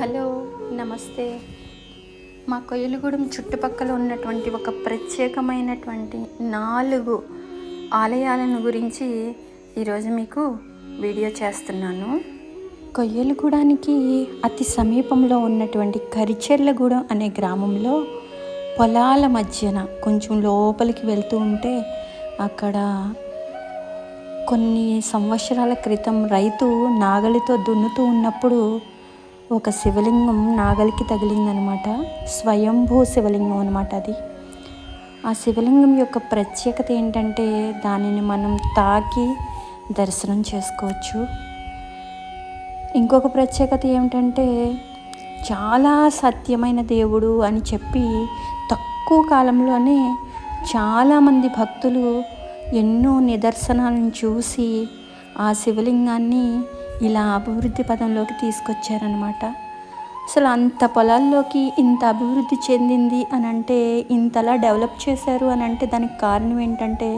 Hello, నమస్తే. మా కొయ్యలగూడెం చుట్టుపక్కల ఉన్నటువంటి ఒక ప్రత్యేకమైనటువంటి 4 ఆలయాలను గురించి ఈరోజు మీకు వీడియో చేస్తున్నాను. కొయ్యలగూడానికి అతి సమీపంలో ఉన్నటువంటి కరిచెర్లగూడెం అనే గ్రామంలో పొలాల మధ్యన కొంచెం లోపలికి వెళ్తూ ఉంటే అక్కడ కొన్ని సంవత్సరాల క్రితం రైతు నాగలితో దున్నుతూ ఉన్నప్పుడు ఒక శివలింగం నాగలికి తగిలిందనమాట. స్వయంభూ శివలింగం అనమాట అది. ఆ శివలింగం యొక్క ప్రత్యేకత ఏంటంటే దానిని మనం తాకి దర్శనం చేసుకోవచ్చు. ఇంకొక ప్రత్యేకత ఏమిటంటే చాలా సత్యమైన దేవుడు అని చెప్పి తక్కువ కాలంలోనే చాలామంది భక్తులు ఎన్నో నిదర్శనాలను చూసి ఆ శివలింగాన్ని ఇలా అభివృద్ధి పదంలోకి తీసుకొచ్చారనమాట. అసలు అంత పొలాల్లోకి ఇంత అభివృద్ధి చెందింది అని అంటే, ఇంతలా డెవలప్ చేశారు అని అంటే దానికి కారణం ఏంటంటే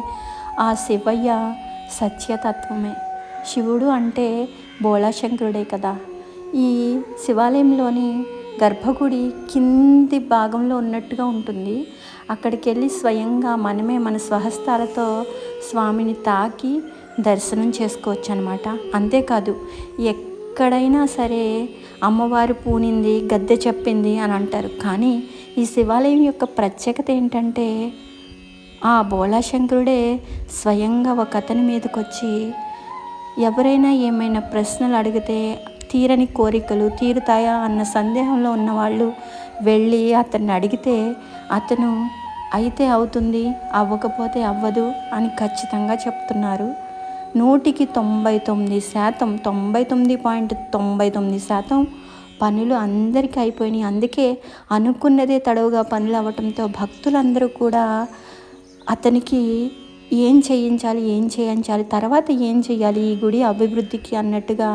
ఆ శివయ్య సత్యతత్వమే. శివుడు అంటే బోళాశంకరుడే కదా. ఈ శివాలయంలోని గర్భగుడి కింది భాగంలో ఉన్నట్టుగా ఉంటుంది. అక్కడికి వెళ్ళి స్వయంగా మనమే మన స్వహస్తాలతో స్వామిని తాకి దర్శనం చేసుకోవచ్చు అనమాట. అంతేకాదు, ఎక్కడైనా సరే అమ్మవారు పూనింది, గద్దె చెప్పింది అని అంటారు. కానీ ఈ శివాలయం యొక్క ప్రత్యేకత ఏంటంటే ఆ బోళాశంకరుడే స్వయంగా ఒక అతని మీదకి వచ్చి ఎవరైనా ఏమైనా ప్రశ్నలు అడిగితే తీరని కోరికలు తీరుతాయా అన్న సందేహంలో ఉన్నవాళ్ళు వెళ్ళి అతన్ని అడిగితే అతను అయితే అవుతుంది, అవ్వకపోతే అవ్వదు అని ఖచ్చితంగా చెప్తున్నారు. 100కి 99%, 99.99% పనులు అందరికీ అయిపోయినాయి. అందుకే అనుకున్నదే తడవుగా పనులు అవ్వటంతో భక్తులందరూ కూడా అతనికి ఏం చేయించాలి, తర్వాత ఏం చేయాలి ఈ గుడి అభివృద్ధికి అన్నట్టుగా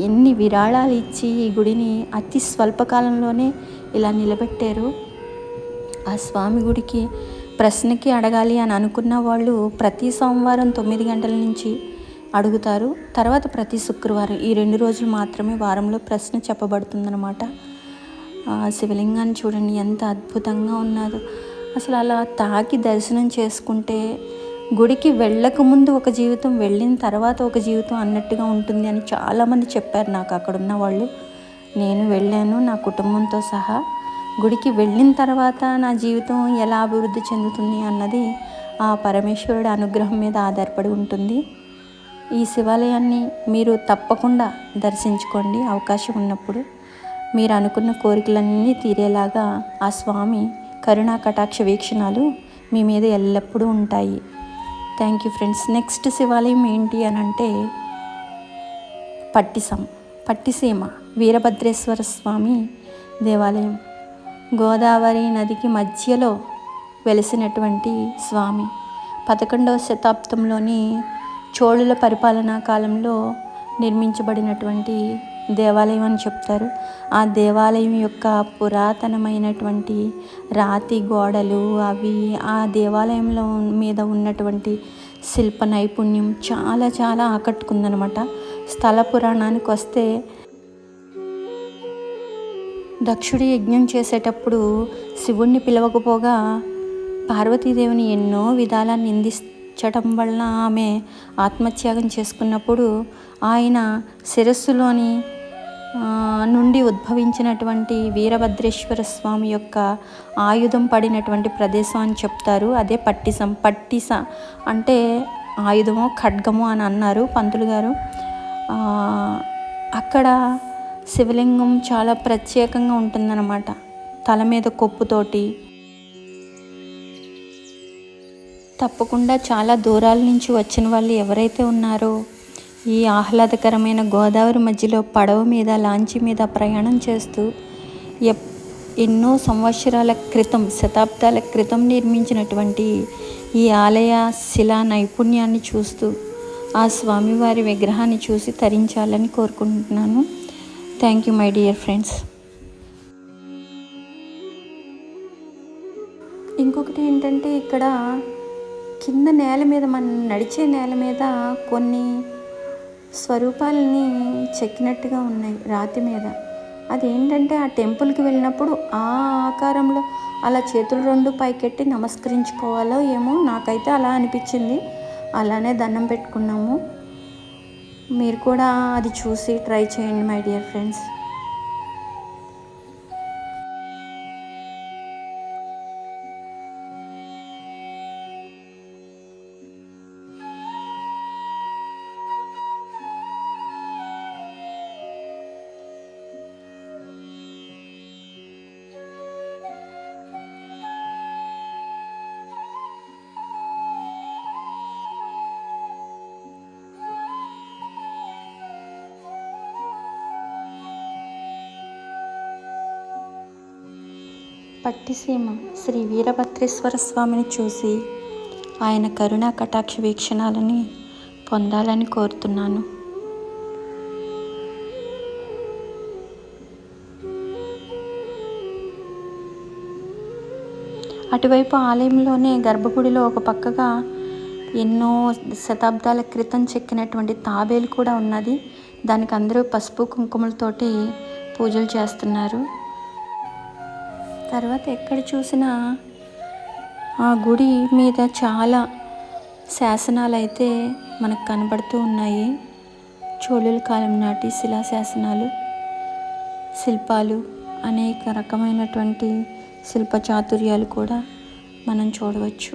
ఎన్ని విరాళాలు ఇచ్చి ఈ గుడిని అతి స్వల్పకాలంలోనే ఇలా నిలబెట్టారు. ఆ స్వామి గుడికి ప్రశ్నకి అడగాలి అని అనుకున్న వాళ్ళు ప్రతి సోమవారం 9 గంటల నుంచి అడుగుతారు. తర్వాత ప్రతి శుక్రవారం ఈ 2 రోజులు మాత్రమే వారంలో ప్రశ్న చెప్పబడుతుందన్నమాట. శివలింగాన్ని చూడండి ఎంత అద్భుతంగా ఉన్నదో. అసలు అలా తాకి దర్శనం చేసుకుంటే గుడికి వెళ్ళక ముందు ఒక జీవితం, వెళ్ళిన తర్వాత ఒక జీవితం అన్నట్టుగా ఉంటుంది అని చాలామంది చెప్పారు నాకు అక్కడ ఉన్న వాళ్ళు. నేను వెళ్ళాను నా కుటుంబంతో సహా. గుడికి వెళ్ళిన తర్వాత నా జీవితం ఎలా అభివృద్ధి చెందుతుంది అన్నది ఆ పరమేశ్వరుడి అనుగ్రహం మీద ఆధారపడి ఉంటుంది. ఈ శివాలయాన్ని మీరు తప్పకుండా దర్శించుకోండి అవకాశం ఉన్నప్పుడు. మీరు అనుకున్న కోరికలన్నీ తీరేలాగా ఆ స్వామి కరుణా కటాక్ష వీక్షణాలు మీ మీద ఎల్లప్పుడూ ఉంటాయి. Thank you friends. నెక్స్ట్ శివాలయం ఏంటి అని అంటే పట్టిసీమ వీరభద్రేశ్వర స్వామి దేవాలయం. గోదావరి నదికి మధ్యలో వెలిసినటువంటి స్వామి 11వ శతాబ్దంలోని చోళుల పరిపాలనా కాలంలో నిర్మించబడినటువంటి దేవాలయం అని చెప్తారు. ఆ దేవాలయం యొక్క పురాతనమైనటువంటి రాతి గోడలు అవి ఆ దేవాలయంలో మీద ఉన్నటువంటి శిల్ప నైపుణ్యం చాలా చాలా ఆకట్టుకుందనమాట. స్థల పురాణానికి వస్తే దక్షుడి యజ్ఞం చేసేటప్పుడు శివుణ్ణి పిలవకపోగా పార్వతీదేవిని ఎన్నో విధాల నిందించటం వలన ఆమె ఆత్మత్యాగం చేసుకున్నప్పుడు ఆయన శిరస్సులోని నుండి ఉద్భవించినటువంటి వీరభద్రేశ్వర స్వామి యొక్క ఆయుధం పడినటువంటి ప్రదేశం అని చెప్తారు. అదే పట్టిస అంటే ఆయుధమో ఖడ్గమో అని అన్నారు పంతులు గారు. అక్కడ శివలింగం చాలా ప్రత్యేకంగా ఉంటుందన్నమాట. తల మీద కొప్పుతోటి. తప్పకుండా చాలా దూరాల నుంచి వచ్చిన వాళ్ళు ఎవరైతే ఉన్నారో ఈ ఆహ్లాదకరమైన గోదావరి మధ్యలో పడవ మీద లాంచీ మీద ప్రయాణం చేస్తూ ఎన్నో సంవత్సరాల క్రితం శతాబ్దాల క్రితం నిర్మించినటువంటి ఈ ఆలయ శిలా నైపుణ్యాన్ని చూస్తూ ఆ స్వామివారి విగ్రహాన్ని చూసి తరించాలని కోరుకుంటున్నాను. Thank you my dear friends. ఇంకొకటి ఏంటంటే ఇక్కడ కింద నేల మీద మనం నడిచే నేల మీద కొన్ని స్వరూపాలని చెక్కినట్టుగా ఉన్నాయి రాతి మీద. అదేంటంటే ఆ టెంపుల్కి వెళ్ళినప్పుడు ఆ ఆకారంలో అలా చేతులు రెండు పైకెట్టి నమస్కరించుకోవాలో ఏమో, నాకైతే అలా అనిపించింది. అలానే దండం పెట్టుకున్నాము. మీరు కూడా అది చూసి ట్రై చేయండి my dear friends. Pattiseema Sri Veerabhadreswara స్వామిని చూసి ఆయన కరుణా కటాక్ష వీక్షణాలని పొందాలని కోరుతున్నాను. అటువైపు ఆలయంలోనే గర్భగుడిలో ఒక పక్కగా ఎన్నో శతాబ్దాల క్రితం చెక్కినటువంటి తాబేలు కూడా ఉన్నది. దానికి అందరూ పసుపు కుంకుమలతోటి పూజలు చేస్తున్నారు. తర్వాత ఎక్కడ చూసినా ఆ గుడి మీద చాలా శాసనాలు అయితే మనకు కనబడుతూ ఉన్నాయి. చోళుల కాలం నాటి శిలా శాసనాలు, శిల్పాలు, అనేక రకమైనటువంటి శిల్ప చాతుర్యాలు కూడా మనం చూడవచ్చు.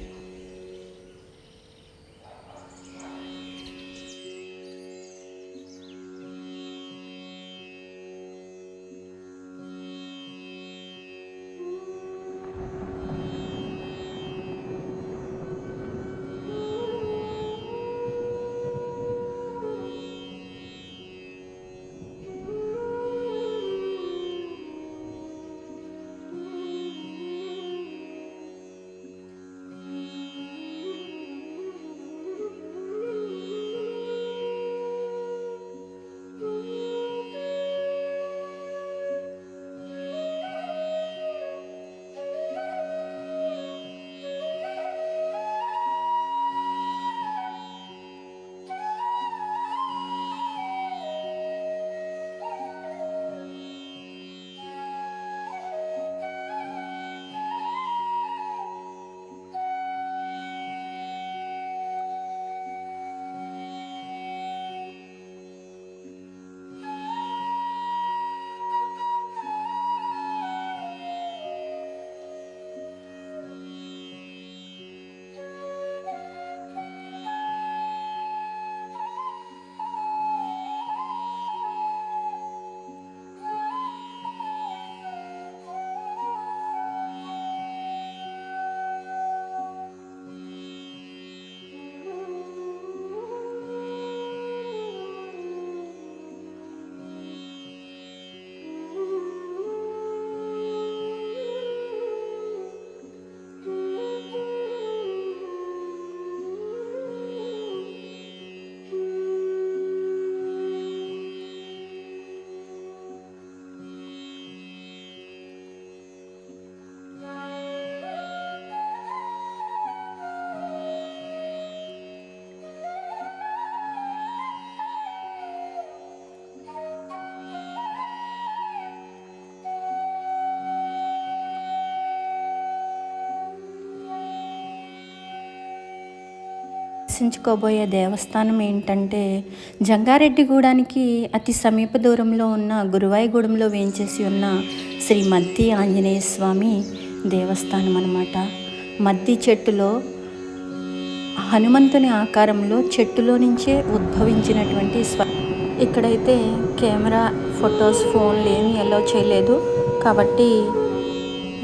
దర్శించుకోబోయే దేవస్థానం ఏంటంటే జంగారెడ్డిగూడానికి అతి సమీప దూరంలో ఉన్న గురువాయిగూడెంలో వేంచేసి ఉన్న శ్రీ మద్ది ఆంజనేయ స్వామి దేవస్థానం అన్నమాట. మద్ది చెట్టులో హనుమంతుని ఆకారంలో చెట్టులో నుంచే ఉద్భవించినటువంటి ఇక్కడైతే కెమెరా, ఫొటోస్, ఫోన్లు ఏమీ అలౌ చేయలేదు కాబట్టి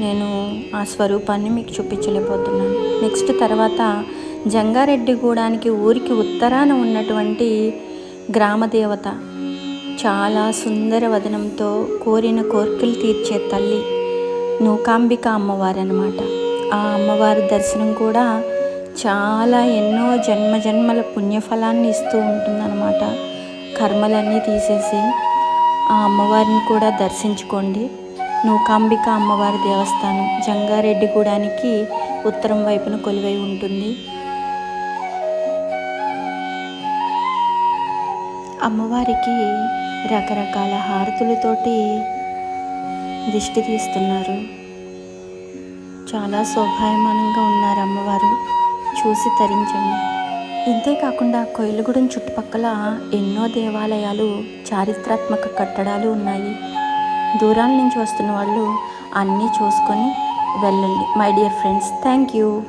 నేను ఆ స్వరూపాన్ని మీకు చూపించలేకపోతున్నాను. నెక్స్ట్ తర్వాత జంగారెడ్డిగూడానికి ఊరికి ఉత్తరాన ఉన్నటువంటి గ్రామదేవత, చాలా సుందర వదనంతో కోరిన కోరికలు తీర్చే తల్లి నూకాంబిక అమ్మవారు అన్నమాట. ఆ అమ్మవారి దర్శనం కూడా చాలా ఎన్నో జన్మజన్మల పుణ్యఫలాన్ని ఇస్తూ ఉంటుందన్నమాట. కర్మలన్నీ తీసేసి ఆ అమ్మవారిని కూడా దర్శించుకోండి. నూకాంబిక అమ్మవారి దేవస్థానం జంగారెడ్డిగూడానికి ఉత్తరం వైపున కొలువై ఉంటుంది. అమ్మవారికి రకరకాల హారతులతోటి దిష్టి తీస్తున్నారు. చాలా శోభాయమానంగా ఉన్నారు అమ్మవారు, చూసి తరించండి. ఇంతేకాకుండా కొయిలగూడెం చుట్టుపక్కల ఎన్నో దేవాలయాలు, చారిత్రాత్మక కట్టడాలు ఉన్నాయి. దూరాల నుంచి వస్తున్న వాళ్ళు అన్నీ చూసుకొని వెళ్ళండి my dear friends. Thank you.